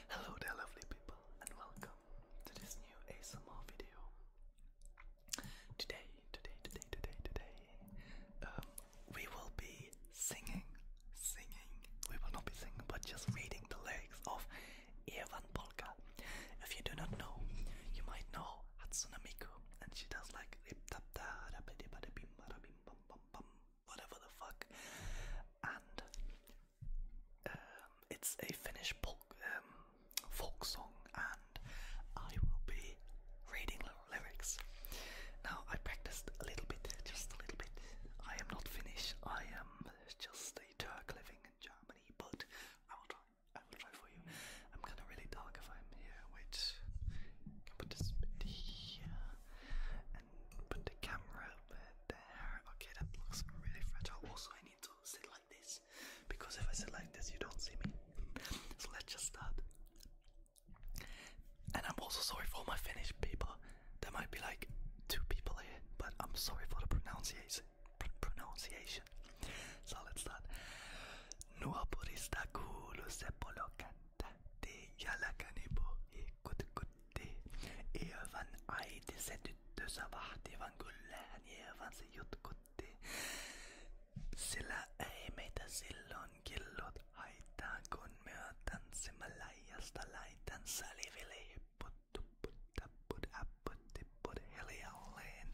Hello there, lovely people, and welcome to this new ASMR video. Today, we will be singing. We will not be singing, but just reading the lyrics of Evan Polka. If you do not know, you might know Hatsune Miku, and she does like whatever the fuck. And it's a Finnish folk song, and I will be reading the lyrics. Now, I practiced a little bit, just a little bit. I am not Finnish, I am just a Turk living in Germany, but I will try for you. I'm kinda really dark if I'm here. Wait, I can put this bit here, and put the camera there. Okay, that looks really fragile. Also, I need to sit like this, because if I sit like this, you don't see me. So let's just start. And I'm also sorry for my Finnish people. There might be like 2 people here, but I'm sorry for the pronunciation. So let's start. Nuopurista kuuluu se polokättähti, jalkani puhi kutkutti. Eevan äiti se tyttönsä vahtivan, kyllähän Eevan se jutkutti. Sillä ei meitä silloin killut haittaa, kun me tanssimme läijästä laitan salivili hipput tupput tapput apput tipput hiljalleen.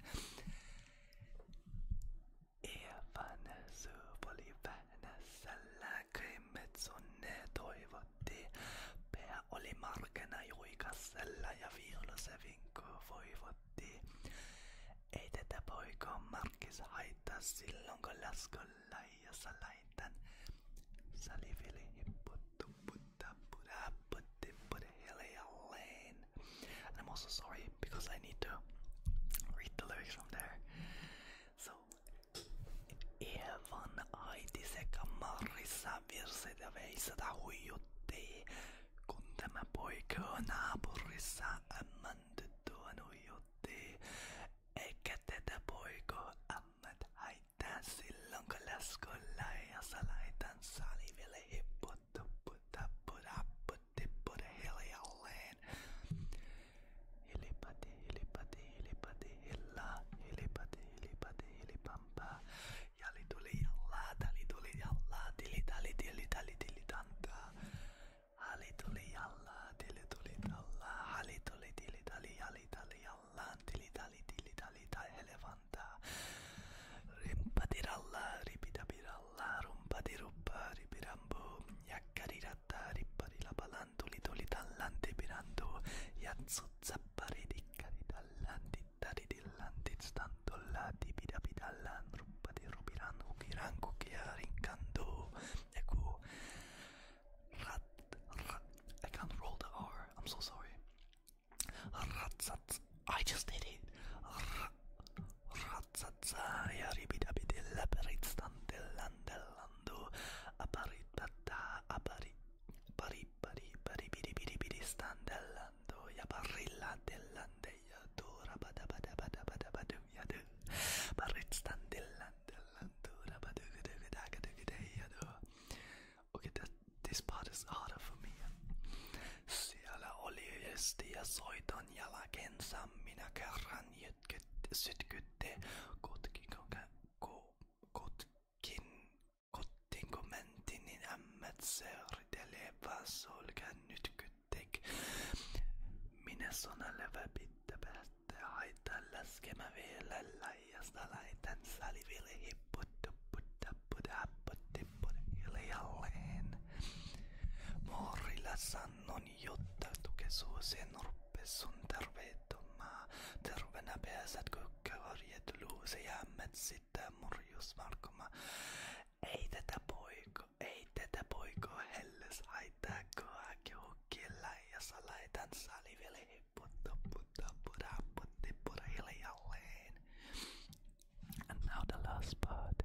Eevan suu oli vähnässällä, krimmet sonne toivotti. Pää oli markena juikassella ja viulu se vinkku voivotti. Ei tätä poikoa Markkis haittaa silloin kun laskun laijassa laitan salivili hipput tupput tapput apput tipput hiljalleen. And I'm also sorry because I need to read the lyrics from there. So, Eevan äiti sekä Marissa virset ja veisata huijutti. Kun tämä poika on naapurissa, ämmän tyttö on huijutti. Eikä tätä poiko ammat haittaa silloin kun laskun laijassa laitan saliville hipput tupput tapput apput tipput hiljalleen. Hilipati hilipati hilipati hilla, hilipati hilipati hilipampa. Jali tuli jallaa, tali tuli jallaa, tili tali tili tali tili tantaa. Hali tuli jallaa, tili tuli tallaa, hali tuli tili tali jali tali jallaan, tili tali tai elefantaa. Rimpatiralla, ripitapiralla, rumpatiruppa, ripirambu. Jakkaridatta, ripparilapalan, tuli tallan, tipirantu. Jatsut zappari, dikkaritallan, tittaridillan, titstantulla, tipidapidallan, ruppatirupiran, hukiran, kukia, rinkantu. Joku I can't roll the R, I'm so sorry. Ratsat, I just did it. Ratsatsa ja ribidabidilla peritstantellandellandu. Aparitpatta, paribidibidibidistandellando. Ja parilla dellandejadu. Rabadabadabadabadabadu. Paritstandellandellandu. Rabadugudugudagudugudejadu. Okay, this part is harder for me. Siellä oli esti ja soiton jälkeensä minä kerran sytkytte kottiin kun mentiin, niin ämmät seuritelevä solkan nyt kyttek. Minä sonalle pittä päästä haitan laskema vielä laijasta laitan saliville hipput tupput tapput apput tipput hiljalleen. Morilla sannon jotta tuke suosien ruppes sun terveettomaa. Tervenä pääsät kukkavarjet luuse ja metsittää murjusmarkkoma. Ei tätä poiko helles haittaa koaki hukkilla ja salaitan saliville hipput tupput tapput apput tipput hiljalleen. And now the last part.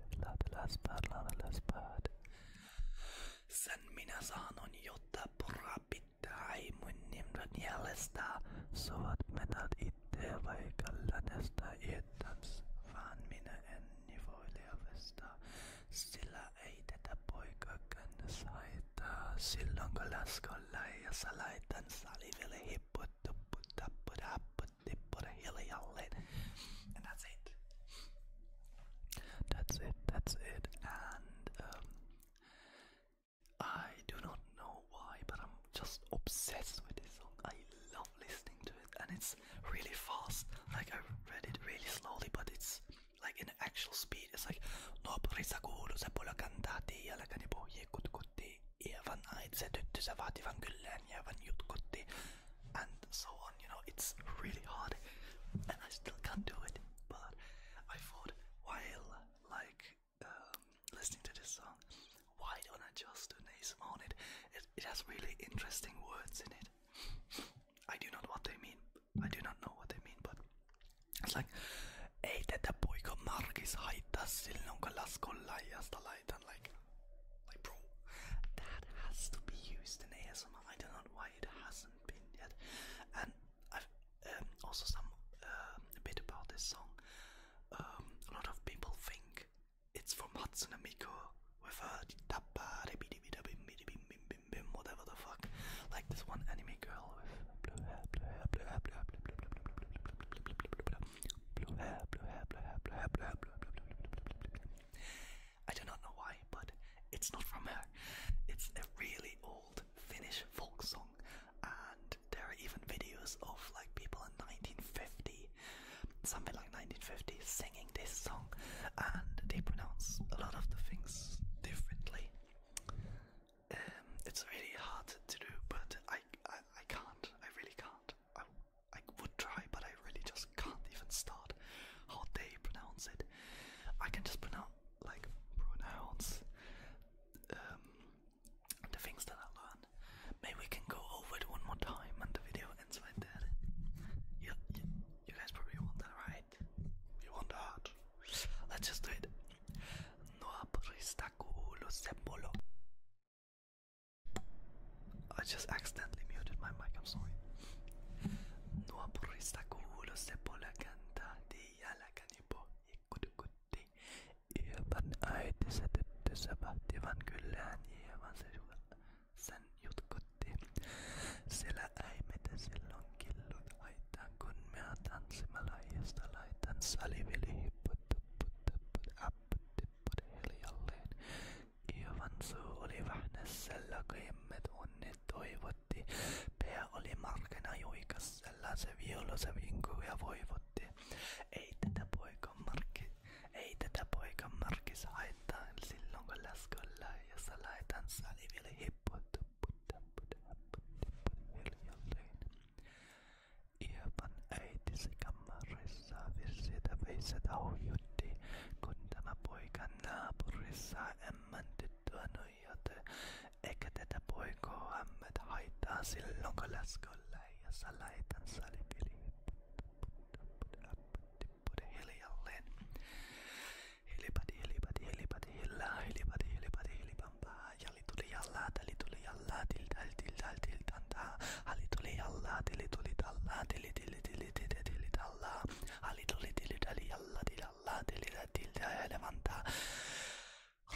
Sen minä sanon, jotta purra pitää ei mun nimrän jäljestä. Suot metat itse vaikka lännestä etäms, vaan minä en voi lievestää. Sillä ei tätä poika kannassa haittaa. Silloin kun laskolla ja sä laitan saliville hipput tupput tapput happut tipput hiljalleen. And that's it. That's it. And I do not know why, but I'm just obsessed with this song. I love listening to it, and it's really fast. Like I read it really slowly, but it's like in actual speed. It's like naapurissa kuuluu se poja kantaa tiiälläkäni pohjii kutkutti. Ievan aitse tyttönsä vaativan kyllään jäävän jutkutti. And so on, you know, it's really hard. And I still can't do it. But I thought while like listening to this song, why don't I just do an ASMR on it? It has really interesting words in it. I do not know what they mean, but it's like ei tätä poika Markis haittaa silloin kun laskun laijasta laitan like bro, that has to be used in ASMR. I don't know why it hasn't been yet. And I've also a bit about this song. A lot of people think it's from Hatsune Miku with whatever the fuck, like this one anime girl with blue hair. I do not know why, but it's not from her. It's a really old Finnish folk song, and there are even videos of like people in 1950, something like 1950, singing this song, and they pronounce a lot of the things differently. It's really hard to do, but I can't. I really can't. I would try, but I really just can't even start how they pronounce it. I can just pronounce the things that I learned. Maybe we can go over it one more time and the video ends right there. You guys probably want that, right? You want that? Let's just do it. I just accidentally muted my mic, I'm sorry. Nuopurista kuulu se pola kantaa tiiälläkäni pohji kutkutti. Ievan äitinsä tyttönsä vahtivan kyllään Ievan sen jutkutti. Siellä äimetä silloin killut haitaan kun mä tanssimme laajasta laitan salivili hipput tupput tapput apput tipput hiljalleen. Ievan suu oli vähnässällä kaiemmet onnit toivotti. Pää oli markena juikassella se violo se vinkuu ja voivotti. Ei tätä poika Markis haittaa silloin kun laskulla ja sä laitan saliville hipput tupput tapput apput tipput hiljalleen. Ievan äiti se kammarissa virsiä veissätä huijutti, kun tämä poika naapurissa emmän tyttöä nuijati. Eikä tätä poikoa ämmät haittaa silloin kun laskulla ja sä laitan saliville hipput tupput tapput apput tipput hiljalleen. Hilipadi hilipampaa. Jali tuli jallaa tiltantaa. Hali tuli jallaa tili tallaa tili tallaa. Hali tuli tili jallaa tilta elevantaa.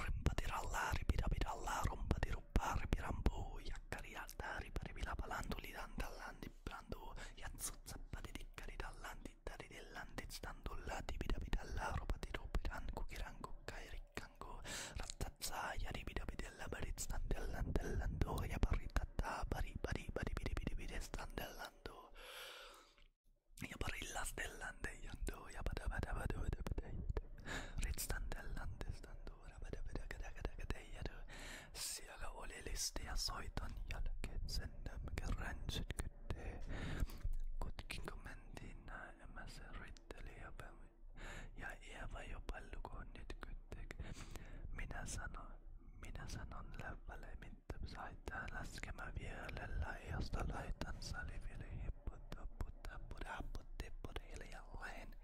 Rimpatirallaa ripidapidallaa rumpatiruppaa ripirampuu. Jakkari jaltaa riparipilapalan tuli tantallaan tipprantuu. Jatsut sappadi dikkari dallaan tittari dillan titstantullaa tipidapidallaa rupatirupidan kukiran kukkai rikkanku. Rattatsaa ja ripidapidella baritstandellan tellantuu ja paritattaa pari bidestandellantoo. Ja parillastellan teijantuu ja padabadabaduu ritstandellan testantuu rabadabadagadagadagadejadu. Siellä oli listiä soiton jälkeen sen ränsyt kyttee. Kutkinko mentiin näemmä se ritteli ja Eeva jo pallukoon nyt kyttek. Minä sanon läppäle mittä saittaa laskema vielellä josta laitan salivili hipput tapput happut tipput hiljalleen.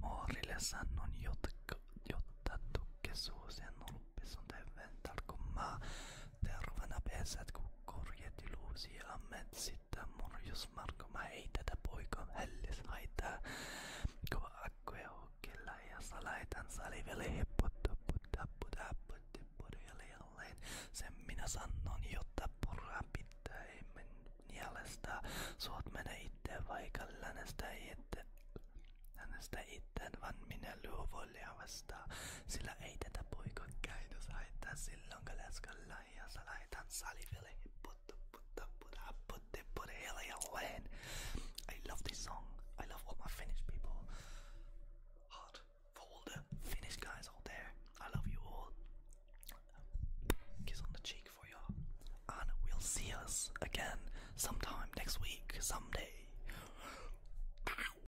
Moorille sanon jotta tukke suusien nurppis on terveen tarkkummaa. Tervana pesät kukkorjet iluusi ammet sitten murjus markoma ei tätä poikon hällis haittaa. Kun akkuja hukkilla ja salaitan salivili hipput tupput tapput happut tipput hiljalleen. Sen minä sanon jotta purra pitää Suot menee itse vaikka äänestä itten, vaan minä luovuolia vastaan. Sillä ei tätä poika käytös haittaa silloin, kun läskön ja sä laitan saliville. Put hiljalleen. I love this song. I love all my Finnish people. Heart for all the Finnish guys out there. I love you all. Kiss on the cheek for you. And we'll see us again sometime next week, someday.